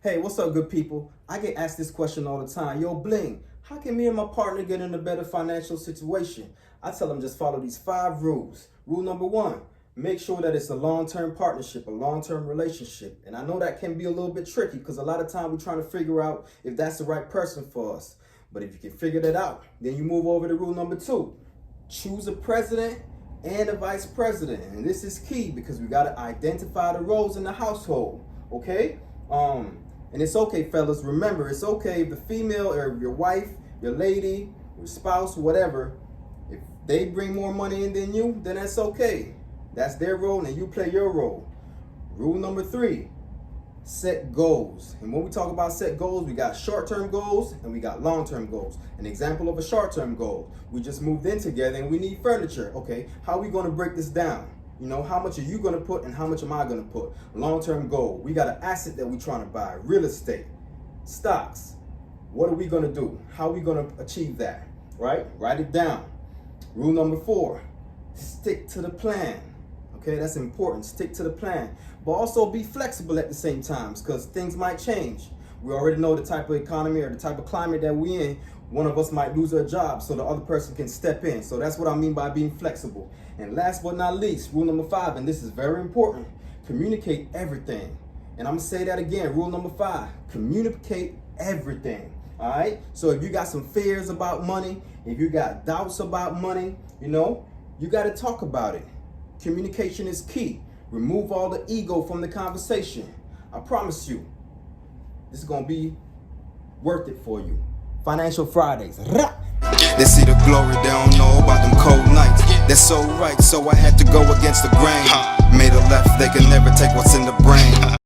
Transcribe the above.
Hey, what's up, good people? I get asked this question all the time. Yo, Bling, how can me and my partner get in a better financial situation? I tell them just follow these 5 rules. Rule number 1, make sure that it's a long-term partnership, a long-term relationship. And I know that can be a little bit tricky because a lot of time we're trying to figure out if that's the right person for us. But if you can figure that out, then you move over to rule number 2. Choose a president and a vice president. And this is key because we got to identify the roles in the household, okay? And it's okay, fellas, remember, it's okay if the female or your wife, your lady, your spouse, whatever, if they bring more money in than you, then that's okay. That's their role and you play your role. Rule number 3, set goals. And when we talk about set goals, we got short-term goals and we got long-term goals. An example of a short-term goal, we just moved in together and we need furniture. Okay, how are we going to break this down? You know, how much are you going to put and how much am I going to put? Long-term goal, we got an asset that we're trying to buy, real estate, stocks. What are we going to do? How are we going to achieve that? Right? Write it down. Rule number 4, stick to the plan. Okay, that's important. Stick to the plan. But also be flexible at the same time because things might change. We already know the type of economy or the type of climate that we're in. One of us might lose our job so the other person can step in. So that's what I mean by being flexible. And last but not least, rule number 5, and this is very important, communicate everything. And I'm gonna say that again, rule number 5, communicate everything. All right, so if you got some fears about money, if you got doubts about money, you know, you got to talk about it. Communication is key. Remove all the ego from the conversation. I promise you, this is going to be worth it for you. Financial Fridays. They see the glory, they don't know about them cold nights. They're so right, so I had to go against the grain. Made a left, they can never take what's in the brain.